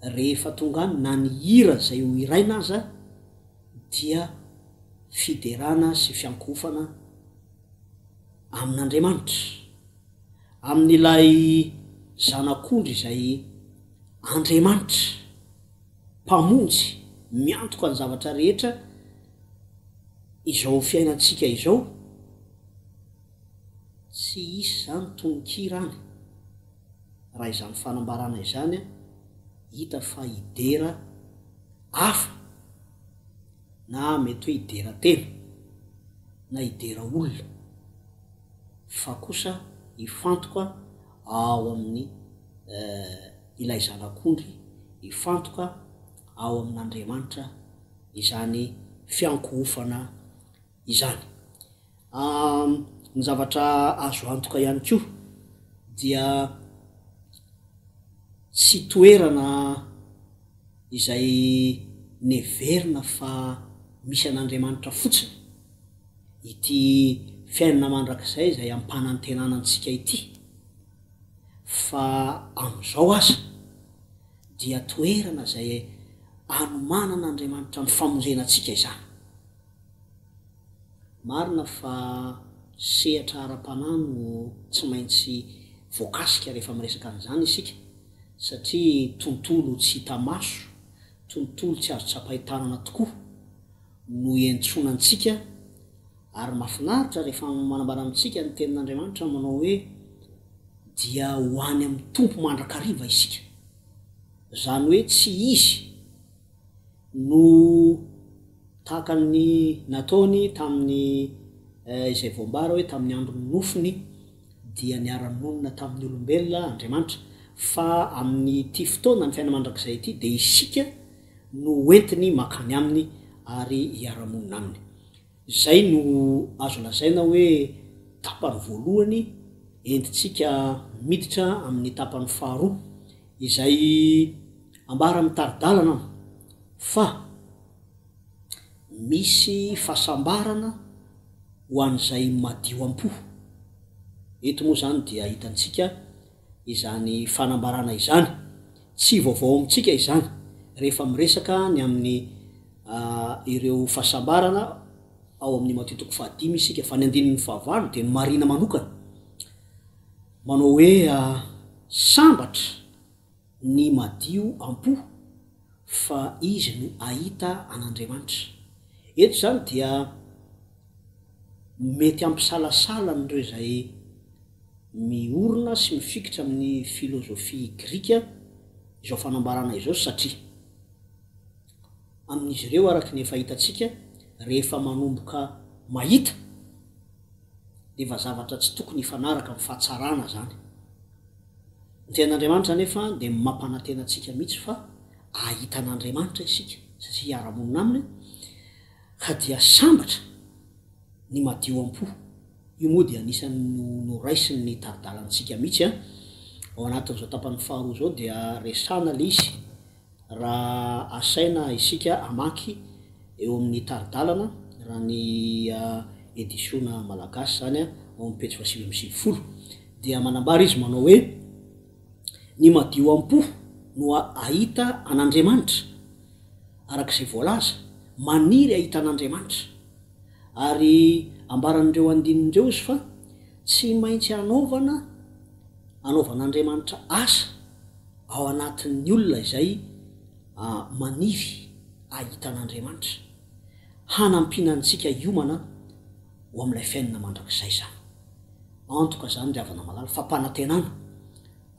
rehefa tonga any na ny hira zay ho iraina aza dia fiderana sy fiankohofana amin'Andriamanitra amin'ilay zanak'ondry zay Andriamanitra mpamonjy miantoka ny zavatra rehetra izao fiainantsika izao tsy isy zany tononkirany raha izany fanambarana izany hita fa idera hafa na mety hoe idera tena na idera olona fa kosa ifantoka ao amin'ny ilay zanak'ondry ifantoka ao amin'Andriamanitra izany fiankohofana izany ny zavatra azo antoka ihany ko dia tsy toerana izay neverina fa misy an'Andriamanitra fotsiny ity fiainana mandrakizay zay ampanantenanantsika ity fa am'izao aza dia toerana zay anomanan'Andriamanitra mifamonjenantsika izany marina fa sehatra ara-panahy no tsy maintsy voakasika rehefa miresaka an'izany isika satria tontolo tsy hita maso tontolo tsy azo tsapaitanana tokoa no ientsonantsika ary mahafinaritra rehefa manambara amitsika ny tenin'Andriamanitra manao hoe dia ho any amin'ny tompo mandrakariva isika zany hoe tsy izy no tahaka ny nataony tamin'ny izay voambara hoe tamin'ny andron'ny nofiny dia niara-monina tamin'ny olombelona Andriamanitra fa amin'ny ty fotoana ny fiainana mandrakizay ity de isika no entiny makany aminy ary hiara-monina aminy zay no azo lazaina hoe tapany voalohany entitsika miditra amin'ny tapany faharoa izay ambara mitaridalana fa misy fahasambarana ho an'izay madio am-po eto moa zany dia hitantsika izany fanambarana izany tsy vaovao amitsika izany rehefa miresaka ny amin'ny ireo fahasambarana ao amin'ny matitoko 5 isika fa ny andininy fahavalo de ny marina manokana manao hoe sambatra ny madio ampo fa izy no ahita an'Andriamanitra. Eto zany dia mety ampisalasala nireo izay miorona sy mifikitra amin'ny filôzofia grika izao fanambarana izao, satria amin'izy ireo araky ny efa hitantsika rehefa manomboka mahita defa zavatra tsy tokony hifanaraka amin'ny fahatsarana zany. Ny ten'Andriamanitra nefa de mampanantenantsika mihitsy fa ahita an'Andriamanitra isika satria hiara-monina aminy, ka dia sambatra ny madio am-po. Io moa dia anisany noraisiny ny taridalantsika mihitsy ao anatin'izao tapany faharoa zao dia resana le izy raha asaina isika amaky eo amin'ny taridalana raha ny edisiona malagasy zany ao amin'ny pejy 720 dia manambara izy manao hoe ny madio am-po no ahita an'Andriamanitra, arak'izay voalaza maniry ahita an'Andriamanitra. Ary ambaran'ireo andinindreo izy fa tsy maintsy anaovan'Andriamanitra asa ao anatin'ny olona izay maniry ahita an'Andriamanitra, hanampinantsika iomana ho amin'ilay fiainana mandrakizay zany. Antoka zany ry havana malala fampanantenana,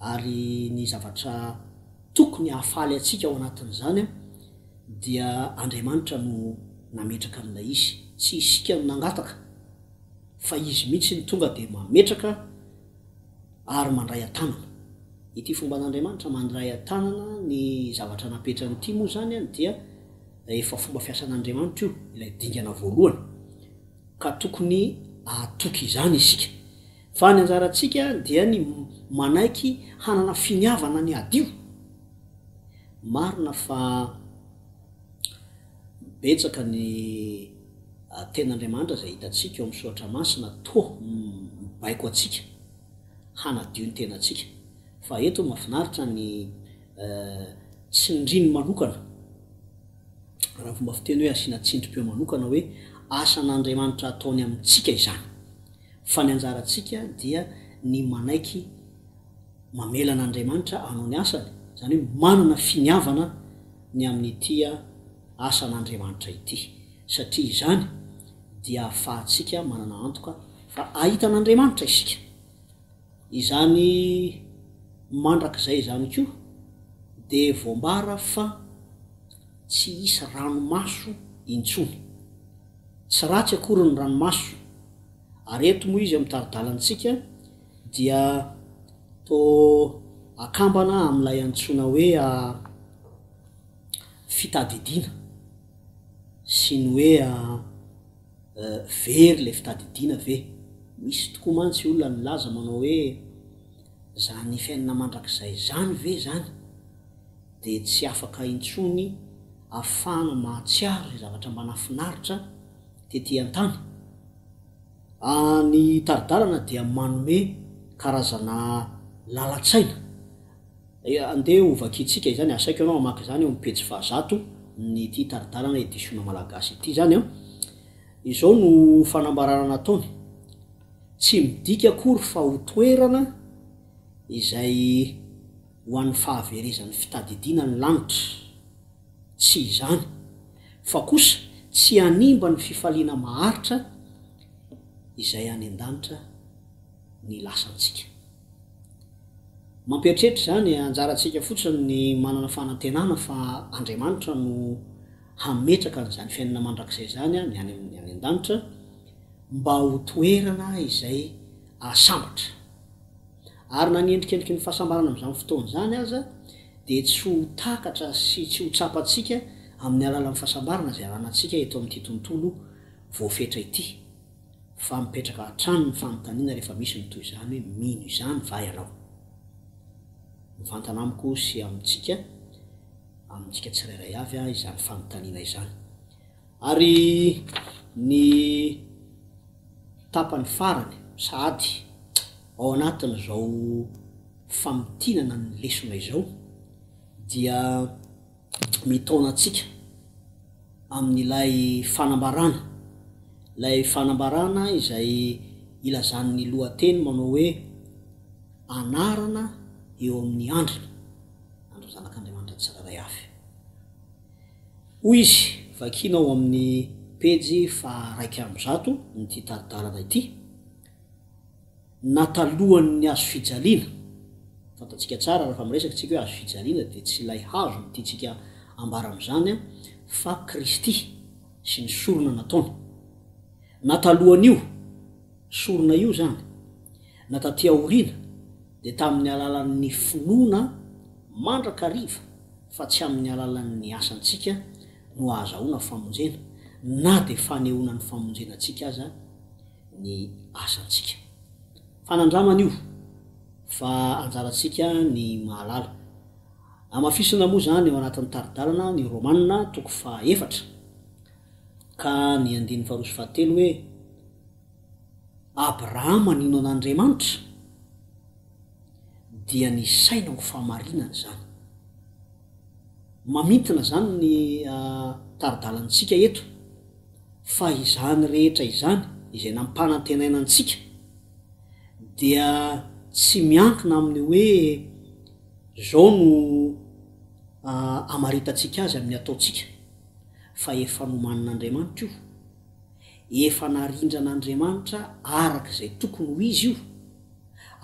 ary ny zavatra tokony hahafaly atsika ao anatin'izany dia Andriamanitra no nametraka amin'ilay izy, tsy isika no nangataka fa izy mihitsy ny tonga de mametraka ary mandray atanana. Ity fomba an'Andriamanitra mandray atanana ny zavatra napetrany ity moa zany dia efa fomba fiasan'Andriamanitra io, ilay dingana voalohany, ka tokony atoky izany isika. Fa ny anjarantsika dia ny manaiky hanana finiavana ny adio. Marina fa betsaka ny ten'Andriamanitra zay hitantsika eo amin'ny soratra masina toa mibaiko atsika hanadio ny tenantsika. Fa eto mahafinaritra ny tsindriny manokana, raha fomba fiteny hoe asiana tsindrim-peo manokana hoe asan'Andriamanitra ataony amintsika izany. Fa ny anjarantsika dia ny manaiky mamela an'Andriamanitra hanao ny asany, zany hoe manana finiavana ny amin'ity asan'Andriamanitra ity, satria izany dia ahafahantsika manana antoka fa ahita an'Andriamanitra isika. Izany mandrakizay zany koa de voambara fa tsy isy ranomaso intsony, tsy ratsy akory ny ranomaso. Ary eto moa izy amin'ny taridalantsika dia to akambana amin'ilay antsoina hoe fitadidiana sy ny hoe very le fitadidiana ve. Misy tokoa mantsy olona nilaza manao hoe zany fiainana mandrakizay zany ve zany de tsy afaka intsony ahafahana mahatsiaro zay zavatra mba nafinaritra tetỳ an-tany. Ny taridalana dia manome karazana lalatsaina. Andeha ovakitsika izany, asaiko ianao amaky zany eo amin'ny pejy 100 ny ity taridalana edisiona malagasy ity zany izao no fanambarana nataony: tsy midika akory fa ho toerana izay ho an'ny fahaverezan'ny fitadidiana ny lanitra, tsy izany, fa kosa tsy hanimba ny fifaliana maharitra izay any an-danitra ny lasantsika. Mampieritreritra zany anjarantsika fotsiny ny manana fanantenana fa Andriamanitra no hametraka n'izany fiainana mandrakizay zany ny any an-danitra mba ho toerana izay sambatra. Ary na niendrikendriky ny fahasambarana amin'izany fotoana zany aza de tsy ho takatra sy tsy ho tsapatsika amin'ny alalan'ny fahasambarana zay aranantsika eto amin'ity tontolo voafetra ity, fa mipetraka hatrany ny fanontaniana rehefa misy ny toy zany hoe mino izany va ianao. Mivantana amiko sy amintsika tsirairay avy izany fanontaniana izany. Ary ny tapany farany sady ao anatin'izao famitinana ny lesona izao dia mitaona atsika amin'ilay fanambarana izay ilazan'ny lohateny manao hoe anarana eo amin'ny andrina andro zanak'andriamanitra tsiraray avy hoy izy vakinao amin'ny pejy fa 100 nyty taridalana ity natalohan'ny azo fijaliana fantatsika tsara raha fa miresaky tsika hoe azo fijaliana de tsy ilay hazo nytiatsika ambara am'izany a fa Kristy sy ny sorona nataony natalohan'io sorona io zany nataty aoriana de tamin'ny alalan'ny finoana mandrakariva fa tsy amin'ny alalan'ny asantsika no ahazahoana famonjena na de fanehoana ny famonjenantsika aza ny asantsika fanandramana io fa anjaratsika ny mahalala amafisina moa zany eo anatin'ny taridalana ny romanina 4 ka ny 9 hoe Abrahama nino an'Andriamanitra dia ny saina ho famarinana zany mamintina zany ny taridalantsika eto fa izany rehetra izany izay nampanantenainantsika dia tsy miankina amin'ny hoe zao no amaritatsika azy amin'ny ataotsika fa efa nomanin'Andriamanitra io efa narindran'Andriamanitra araka izay tokony ho izy io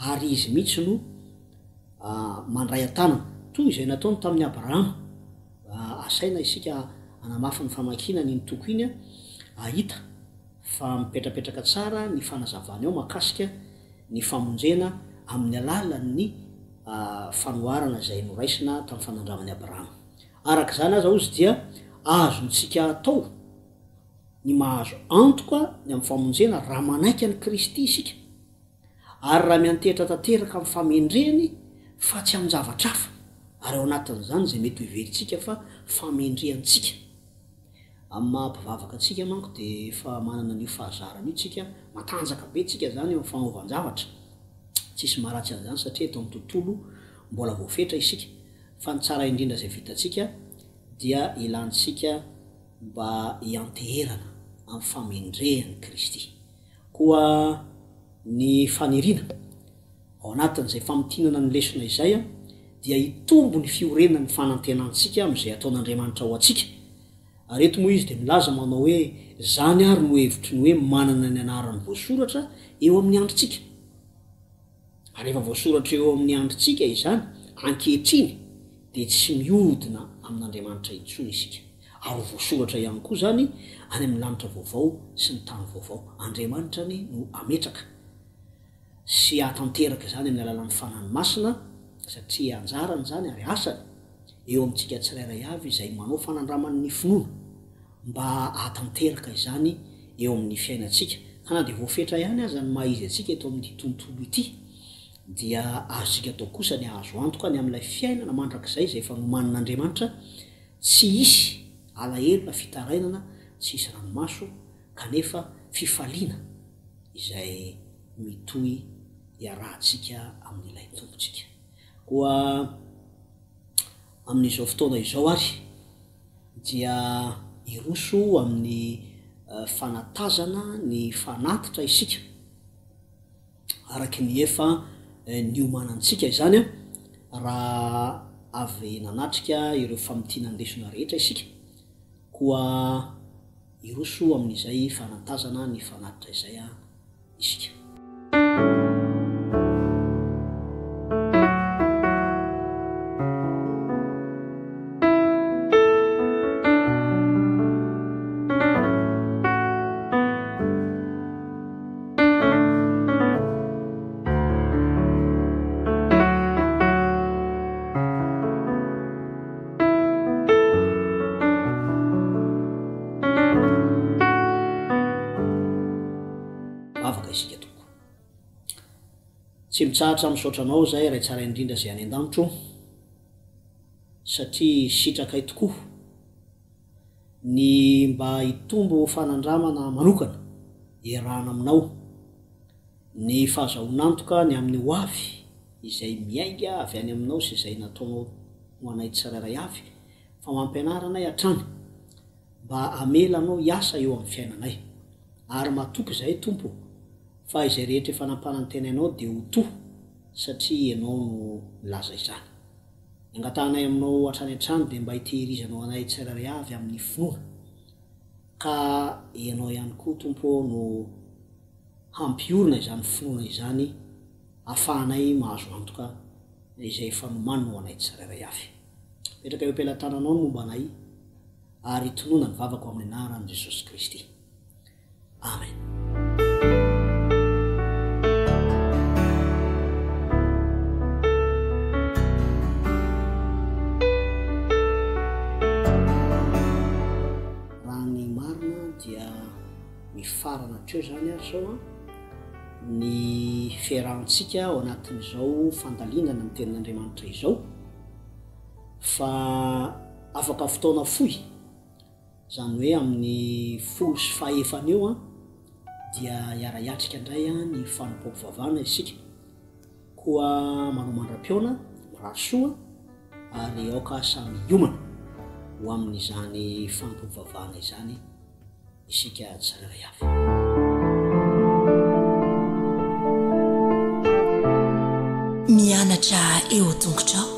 ary izy mihitsy no mandray an-tanana toy izay nataony tamin'ny Abrahama asaina isika anamafy ny famakinany ny toko iny ahita fa mipetrapetraka tsara ny fanazavany ao makasika ny famonjena amin'ny alalan'ny fanoharana izay noraisina tamin'ny fanandramany Abrahama araka zany aza ozy dia azontsika atao ny mahazo antoka ny amin'ny famonjena raha manaiky any Kristy isika ary raha miantehitra tanteraka amin'ny famendreny fa tsy amin'ny zavatra hafa ary ao anatin'izany zay mety hoiveritsika fa famendreantsika amin'ny mahampivavaka atsika manko de efa manana an'io fahazarana io tsika matanjaka be tsika zany eo fanaovan-javatra tsisy maharatsy an'izany satria eto amin'ny tontolo mbola voafetra isika fa ny tsara indrindra zay vitatsika dia ilantsika mba hianteherana amin'ny famendrehan'ny Kristy koa ny fanirina ao anatin'izay famitinana ny lesona izay dia hitombo ny fiorenany fanantenantsika am'izay ataon'Andriamanitra ho atsika ary eto moa izy de milaza manao hoe zany ary no hevitry ny hoe manana ny anarany voasoratra eo amin'ny androtsika ary efa voasoratra eo amin'ny androtsika izany ankehitriny de tsy miodina amin'Andriamanitra intsony isika ary voasoratra ihany koa zany any amin'ny lanitra vaovao sy ny tany vaovao Andriamanitra ny no ametraka sy atanteraka zany amin'ny alalan'ny fananomasina satria anjarany zany ary asany eo amintsika tsirairay avy izay manao fanandraman'ny finoana mba atanteraka izany eo amin'ny fiainatsika kana de voafetra ihany aza ny mahizy atsika eto amin'ny tontolo ity dia azontsika atao kosa ny ahazo antoka ny amin'ilay fiainana mandrak'izay zay efa nomanin'Andriamanitra tsy isy alahelo na fitarainana tsy isy ranomaso kanefa fifaliana izay mitohy iarahantsika amin'ilay tompontsika koa amin'izao fotoana izao ary dia iroso amin'ny fanatazana ny fanatitra isika araky ny efa niomanantsika izany raha avy nanatrika ireo famitinany lesona rehetra isika koa iroso amin'izay fanatazana ny fanatitra izay isika tsy mitsahatra misaotranao zay ray tsara indrindra zay any an-danitro satria sitrakay tokoa ny mba hitombo fanandramana manokana iarahana aminao ny fahazaonantoka ny amin'ny ho avy izay miainga avy any aminao sy izay nataonao ho anay tsirairay avy fa mampianaranay hatrany mba amelanao hiasa eo amin'ny fiainanay ary matoky zay tompo fa izay rehetra efa nampanantenainao de ho to satria ianao no milaza izany. Angatanay aminao hatrany an-trano dia mba hitehirizanao anay tsirairay avy amin'ny finoana, ka ianao ihany koa tompo no hampiorina izany finoana izany ahafahanay mahazo antoka izay fanomanino anay tsirairay avy. Petraka eo am-pelantananao no momba anay ary tonoana ny vavako amin'ny anaran'i Jesosy Kristy. Amen. Raha ny marina dia mifarana treo zany ary zao ny fiarahantsika ao anatin'izao fandalinana ny tenin'Andriamanitra izao, fa afaka fotoana fohy zany hoe amin'ny 15 eo dia hiara-hiatrika indray ny fanompoam-pivavahana isika, koa manao mandram-piona mirasoa ary aoka samy hiomana ho amin'izany fanompoam-pivavahana izany isika tsirairay avy. Mianatra eo tongotrao